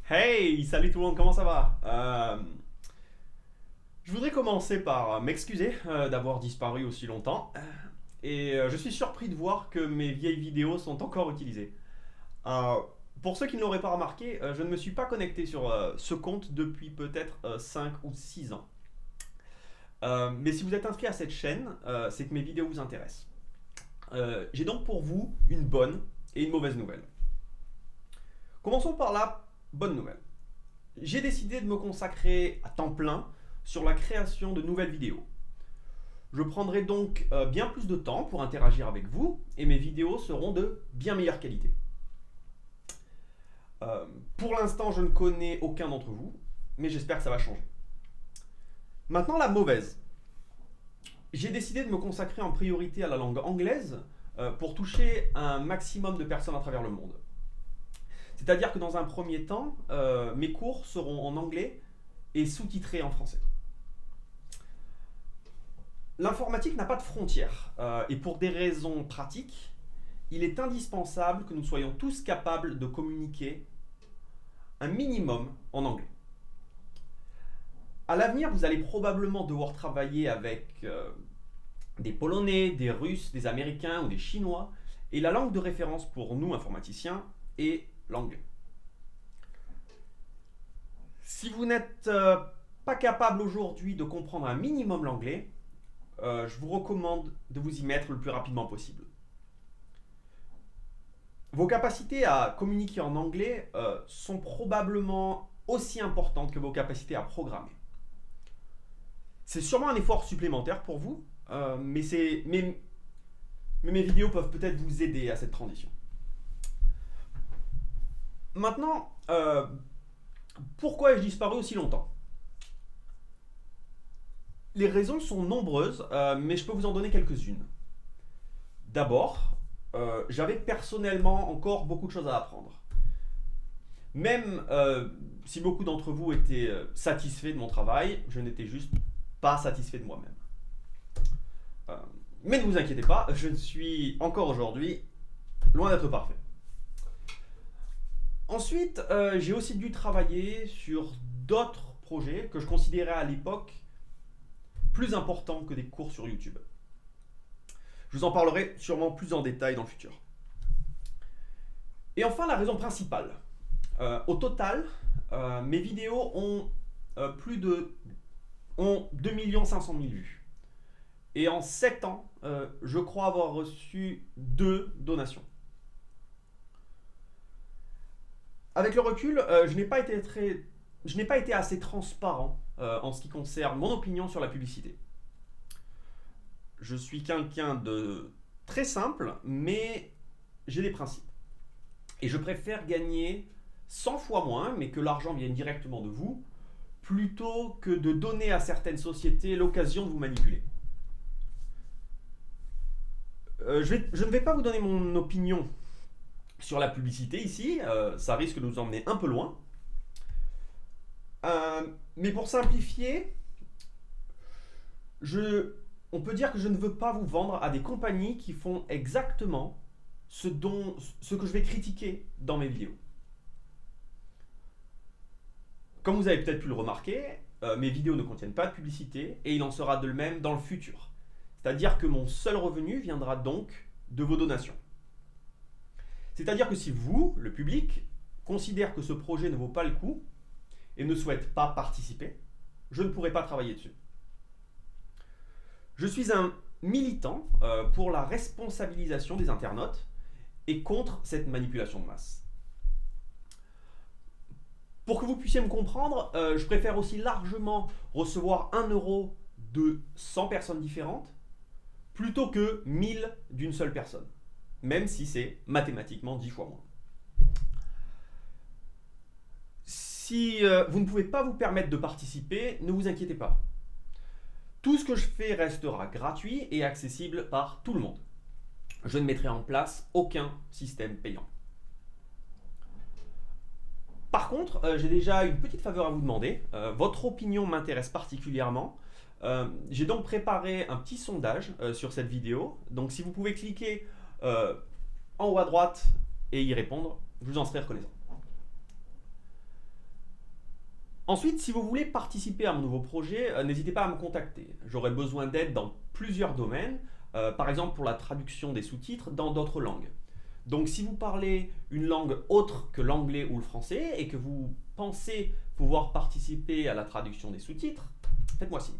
Hey, salut tout le monde, comment ça va? Je voudrais commencer par m'excuser d'avoir disparu aussi longtemps. Je suis surpris de voir que mes vieilles vidéos sont encore utilisées. Euh, pour ceux qui ne l'auraient pas remarqué, je ne me suis pas connecté sur ce compte depuis peut-être 5 ou 6 ans. Mais si vous êtes inscrit à cette chaîne, c'est que mes vidéos vous intéressent. J'ai donc pour vous une bonne et une mauvaise nouvelle. Commençons par la bonne nouvelle. J'ai décidé de me consacrer à temps plein sur la création de nouvelles vidéos. Je prendrai donc bien plus de temps pour interagir avec vous et mes vidéos seront de bien meilleure qualité. Pour l'instant, je ne connais aucun d'entre vous, mais j'espère que ça va changer. Maintenant, la mauvaise. J'ai décidé de me consacrer en priorité à la langue anglaise pour toucher un maximum de personnes à travers le monde. C'est-à-dire que dans un premier temps, mes cours seront en anglais et sous-titrés en français. L'informatique n'a pas de frontières et pour des raisons pratiques, il est indispensable que nous soyons tous capables de communiquer un minimum en anglais. À l'avenir, vous allez probablement devoir travailler avec des Polonais, des Russes, des Américains ou des Chinois et la langue de référence pour nous informaticiens est l'anglais. Si vous n'êtes pas capable aujourd'hui de comprendre un minimum l'anglais, je vous recommande de vous y mettre le plus rapidement possible. Vos capacités à communiquer en anglais sont probablement aussi importantes que vos capacités à programmer. C'est sûrement un effort supplémentaire pour vous, mais mes vidéos peuvent peut-être vous aider à cette transition. Maintenant, pourquoi ai-je disparu aussi longtemps? Les raisons sont nombreuses, mais je peux vous en donner quelques-unes. D'abord, j'avais personnellement encore beaucoup de choses à apprendre. Même si beaucoup d'entre vous étaient satisfaits de mon travail, je n'étais juste pas satisfait de moi-même. Euh, mais ne vous inquiétez pas, je ne suis encore aujourd'hui loin d'être parfait. Ensuite, j'ai aussi dû travailler sur d'autres projets que je considérais à l'époque plus importants que des cours sur YouTube. Je vous en parlerai sûrement plus en détail dans le futur. Et enfin, la raison principale. Au total, mes vidéos ont ont 2 500 000 vues. Et en 7 ans, je crois avoir reçu 2 donations. Avec le recul, je n'ai pas été assez transparent en ce qui concerne mon opinion sur la publicité. Je suis quelqu'un de très simple, mais j'ai des principes. Et je préfère gagner 100 fois moins, mais que l'argent vienne directement de vous, plutôt que de donner à certaines sociétés l'occasion de vous manipuler. Je ne vais pas vous donner mon opinion sur la publicité ici, ça risque de nous emmener un peu loin. Mais pour simplifier, on peut dire que je ne veux pas vous vendre à des compagnies qui font exactement ce que je vais critiquer dans mes vidéos. Comme vous avez peut-être pu le remarquer, mes vidéos ne contiennent pas de publicité et il en sera de même dans le futur. C'est-à-dire que mon seul revenu viendra donc de vos donations. C'est-à-dire que si vous, le public, considère que ce projet ne vaut pas le coup et ne souhaite pas participer, je ne pourrai pas travailler dessus. Je suis un militant pour la responsabilisation des internautes et contre cette manipulation de masse. Pour que vous puissiez me comprendre, je préfère aussi largement recevoir 1 € de 100 personnes différentes plutôt que 1000 d'une seule personne, même si c'est mathématiquement 10 fois moins. Si vous ne pouvez pas vous permettre de participer, ne vous inquiétez pas. Tout ce que je fais restera gratuit et accessible par tout le monde. Je ne mettrai en place aucun système payant. Par contre, j'ai déjà une petite faveur à vous demander. Votre opinion m'intéresse particulièrement. J'ai donc préparé un petit sondage sur cette vidéo. Donc si vous pouvez cliquer en haut à droite et y répondre, je vous en serai reconnaissant. Ensuite, si vous voulez participer à mon nouveau projet, n'hésitez pas à me contacter. J'aurai besoin d'aide dans plusieurs domaines, par exemple pour la traduction des sous-titres dans d'autres langues. Donc si vous parlez une langue autre que l'anglais ou le français et que vous pensez pouvoir participer à la traduction des sous-titres, faites-moi signe.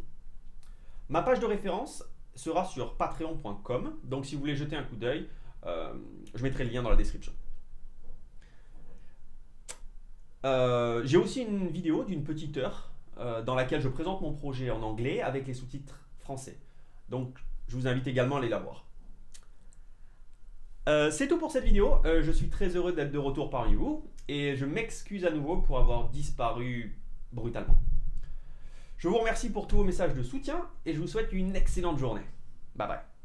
Ma page de référence sera sur patreon.com, donc si vous voulez jeter un coup d'œil, je mettrai le lien dans la description. J'ai aussi une vidéo d'une petite heure dans laquelle je présente mon projet en anglais avec les sous-titres français. Donc je vous invite également à aller la voir. C'est tout pour cette vidéo, je suis très heureux d'être de retour parmi vous et je m'excuse à nouveau pour avoir disparu brutalement. Je vous remercie pour tous vos messages de soutien et je vous souhaite une excellente journée. Bye bye.